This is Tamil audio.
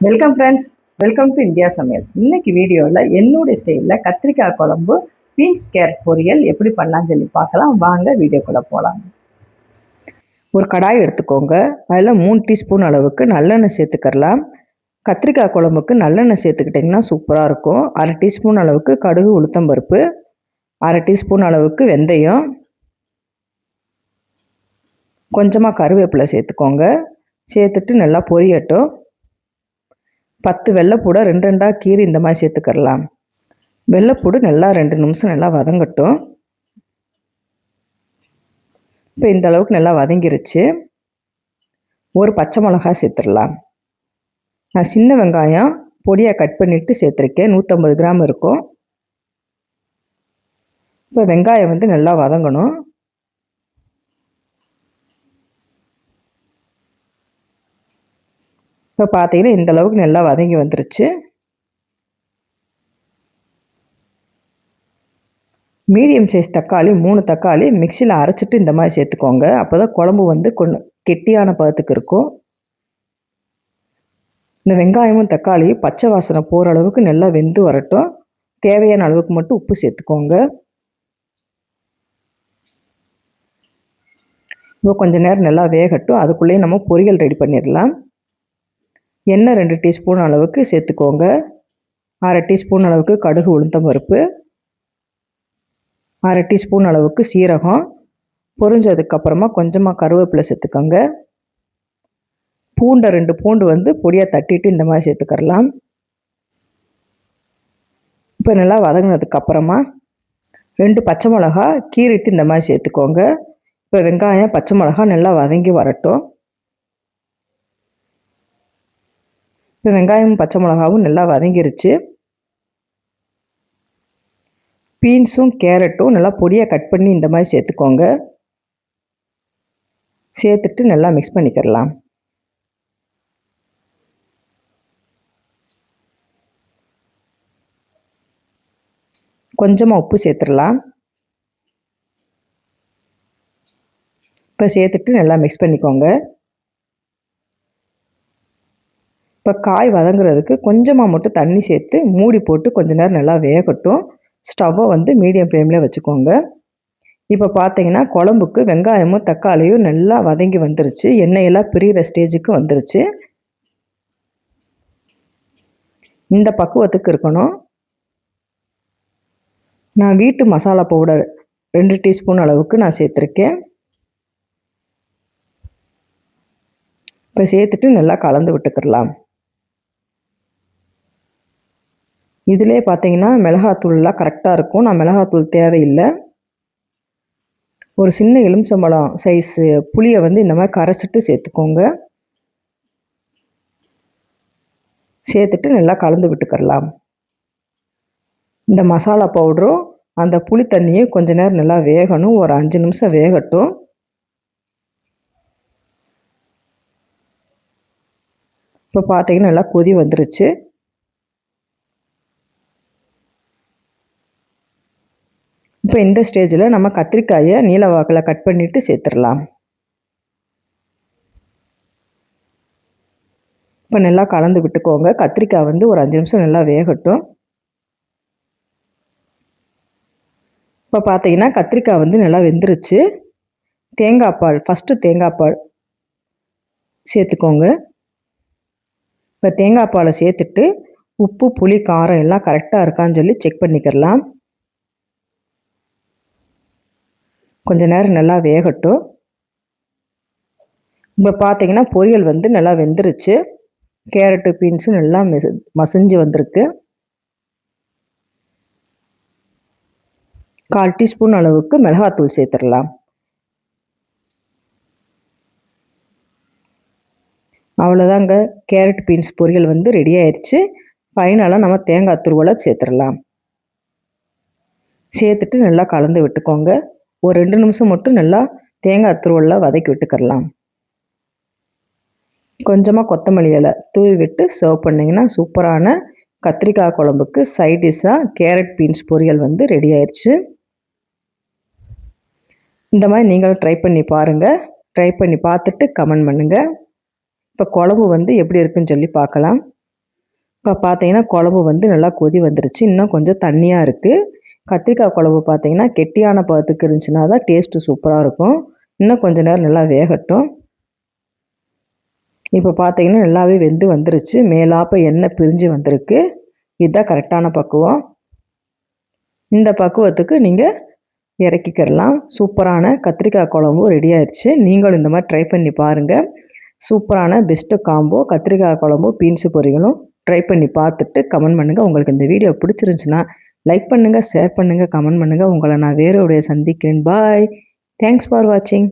Welcome friends, welcome to India சமையல். இன்னைக்கு வீடியோவில் என்னுடைய ஸ்டைலில் கத்திரிக்காய் குழம்பு, பீன்ஸ் கேரட் பொரியல் எப்படி பண்ணலாம்னு சொல்லி பார்க்கலாம். வாங்க வீடியோக்குள்ளே போகலாம். ஒரு கடாய் எடுத்துக்கோங்க. அதில் 3 டீஸ்பூன் அளவுக்கு நல்லெண்ணெய் சேர்த்துக்கலாம். கத்திரிக்காய் குழம்புக்கு நல்லெண்ணெய் சேர்த்துக்கிட்டிங்கன்னா சூப்பராக இருக்கும். 1/2 டீஸ்பூன் அளவுக்கு கடுகு உளுத்தம்பருப்பு, 1/2 டீஸ்பூன் அளவுக்கு வெந்தயம், கொஞ்சமாக கருவேப்பிலை சேர்த்துக்கோங்க. சேர்த்துட்டு நல்லா பொரியட்டும். 10 வெள்ளைப்பூடை 2 கீறி இந்த மாதிரி சேர்த்துக்கலாம். வெள்ளைப்பூடு நல்லா 2 நிமிஷம் நல்லா வதங்கட்டும். இப்போ இந்த அளவுக்கு நல்லா வதங்கிருச்சு. ஒரு பச்சை மிளகாய் சேர்த்துடலாம். நான் சின்ன வெங்காயம் பொடியாக கட் பண்ணிவிட்டு சேர்த்துருக்கேன். 150 கிராம் இருக்கும். இப்போ வெங்காயம் நல்லா வதங்கணும். இப்போ பார்த்தீங்கன்னா இந்த அளவுக்கு நல்லா வதங்கி வந்துருச்சு. மீடியம் சைஸ் தக்காளி 3 தக்காளி மிக்சியில் அரைச்சிட்டு இந்த மாதிரி சேர்த்துக்கோங்க. அப்போ தான் குழம்பு கொஞ்சம் கெட்டியான பதத்துக்கு இருக்கும். இந்த வெங்காயமும் தக்காளியும் பச்சை வாசனை போகிற அளவுக்கு நல்லா வெந்து வரட்டும். தேவையான அளவுக்கு மட்டும் உப்பு சேர்த்துக்கோங்க. இப்போ கொஞ்சம் நேரம் நல்லா வேகட்டும். அதுக்குள்ளேயே நம்ம பொரியல் ரெடி பண்ணிடலாம். எண்ணெய் 2 டீஸ்பூன் அளவுக்கு சேர்த்துக்கோங்க. 1/2 டீஸ்பூன் அளவுக்கு கடுகு உளுத்தம்பருப்பு, 1/2 டீஸ்பூன் அளவுக்கு சீரகம், பொரிஞ்சதுக்கப்புறமா கொஞ்சமாக கருவேப்பிலை சேர்த்துக்கோங்க. பூண்டை 2 பூண்டு பொடியாக தட்டிட்டு இந்த மாதிரி சேர்த்துக்கலாம். இப்போ நல்லா வதங்கினதுக்கப்புறமா 2 பச்சை மிளகா கீறிட்டு இந்த மாதிரி சேர்த்துக்கோங்க. இப்போ வெங்காயம் பச்சை மிளகா நல்லா வதங்கி வரட்டும். இப்போ வெங்காயமும் பச்சை மிளகாவும் நல்லா வதங்கிருச்சு. பீன்ஸும் கேரட்டும் நல்லா பொடியாக கட் பண்ணி இந்த மாதிரி சேர்த்துக்கோங்க. சேர்த்துட்டு நல்லா மிக்ஸ் பண்ணிக்கிறலாம். கொஞ்சமாக உப்பு சேர்த்துடலாம். இப்போ சேர்த்துட்டு நல்லா மிக்ஸ் பண்ணிக்கோங்க. இப்போ காய் வதங்குறதுக்கு கொஞ்சமாக மட்டும் தண்ணி சேர்த்து மூடி போட்டு கொஞ்ச நேரம் நல்லா வேகட்டும். ஸ்டவ்வை மீடியம் ஃப்ளேமில் வச்சுக்கோங்க. இப்போ பார்த்தீங்கன்னா குழம்புக்கு வெங்காயமும் தக்காளியும் நல்லா வதங்கி வந்துருச்சு. எண்ணெயெல்லாம் பிரிகிற ஸ்டேஜுக்கு வந்துருச்சு. இந்த பக்குவத்துக்கு இருக்கணும். நான் வீட்டு மசாலா பவுடர் 2 டீஸ்பூன் அளவுக்கு நான் சேர்த்துருக்கேன். இப்போ சேர்த்துட்டு நல்லா கலந்து விட்டுக்கிடலாம். இதிலே பார்த்தீங்கன்னா மிளகாத்தூள்லாம் கரெக்டாக இருக்கும். நான் மிளகாத்தூள் தேவையில்லை. ஒரு சின்ன எலுமிச்சம்பழம் சைஸு புளியை இந்த மாதிரி கரைச்சிட்டு சேர்த்துக்கோங்க. சேர்த்துட்டு நல்லா கலந்து விட்டுக்கிடலாம். இந்த மசாலா பவுடரும் அந்த புளி தண்ணியும் கொஞ்ச நேரம் நல்லா வேகணும். ஒரு 5 நிமிஷம் வேகட்டும். இப்போ பார்த்தீங்கன்னா நல்லா கொதி வந்துருச்சு. இப்போ இந்த ஸ்டேஜில் நம்ம கத்திரிக்காயை நீல வாக்கில் கட் பண்ணிவிட்டு சேர்த்துடலாம். இப்போ நல்லா கலந்து விட்டுக்கோங்க. கத்திரிக்காய் ஒரு 5 நிமிஷம் நல்லா வேகட்டும். இப்போ பார்த்தீங்கன்னா கத்திரிக்காய் நல்லா வெந்துருச்சு. தேங்காய் பால் ஃபஸ்ட்டு தேங்காய் பால் சேர்த்துக்கோங்க. இப்போ தேங்காய் பாலை சேர்த்துட்டு உப்பு புளி காரம் எல்லாம் கரெக்டாக இருக்கான்னு சொல்லி செக் பண்ணிக்கிறலாம். கொஞ்சம் நேரம் நல்லா வேகட்டும். இப்போ பார்த்தீங்கன்னா பொரியல் நல்லா வெந்துருச்சு. கேரட்டு பீன்ஸும் நல்லா மசிஞ்சு வந்திருக்கு. 1/4 டீஸ்பூன் அளவுக்கு மிளகாத்தூள் சேர்த்துடலாம். அவ்வளோதாங்க, கேரட் பீன்ஸ் பொரியல் ரெடி ஆயிடுச்சு. ஃபைனலாக நம்ம தேங்காய் துருவலை சேர்த்துடலாம். சேர்த்துட்டு நல்லா கலந்து விட்டுக்கோங்க. ஒரு 2 நிமிஷம் மட்டும் நல்லா தேங்காய் துருவலில் வதக்கி விட்டுக்கிடலாம். கொஞ்சமாக கொத்தமல்லி இலை தூவி விட்டு சர்வ் பண்ணிங்கன்னா சூப்பரான கத்திரிக்காய் குழம்புக்கு சைட் டிஷ்ஷாக கேரட் பீன்ஸ் பொரியல் ரெடி ஆயிடுச்சு. இந்த மாதிரி நீங்களும் ட்ரை பண்ணி பாருங்கள். ட்ரை பண்ணி பார்த்துட்டு கமெண்ட் பண்ணுங்கள். இப்போ குழம்பு எப்படி இருக்குன்னு சொல்லி பார்க்கலாம். இப்போ பார்த்தீங்கன்னா குழம்பு வந்து நல்லா கொதி வந்துருச்சு. இன்னும் கொஞ்சம் தண்ணியாக இருக்குது. கத்திரிக்காய் குழம்பு பார்த்தீங்கன்னா கெட்டியான பதத்துக்கு இருந்துச்சுன்னா தான் டேஸ்ட்டு சூப்பராக இருக்கும். இன்னும் கொஞ்சம் நேரம் நல்லா வேகட்டும். இப்போ பார்த்தீங்கன்னா நல்லாவே வெந்து வந்துருச்சு. மேலாப்ப எண்ணெய் பிரிஞ்சு வந்திருக்கு. இதுதான் கரெக்டான பக்குவம். இந்த பக்குவத்துக்கு நீங்கள் இறக்கிக்கிறலாம். சூப்பரான கத்திரிக்காய் குழம்பு ரெடி ஆயிடுச்சு. நீங்களும் இந்த மாதிரி ட்ரை பண்ணி பாருங்கள். சூப்பரான பெஸ்ட்டு காம்போ கத்திரிக்காய் குழம்பு பீன்ஸு பொரியலும் ட்ரை பண்ணி பார்த்துட்டு கமெண்ட் பண்ணுங்கள். உங்களுக்கு இந்த வீடியோ பிடிச்சிருந்துச்சுன்னா லைக் பண்ணுங்கள், ஷேர் பண்ணுங்கள், கமெண்ட் பண்ணுங்கள். உங்களை நான் வேறு ஒரு சந்திக்கிறேன். பாய். தேங்க்ஸ் ஃபார் வாட்சிங்.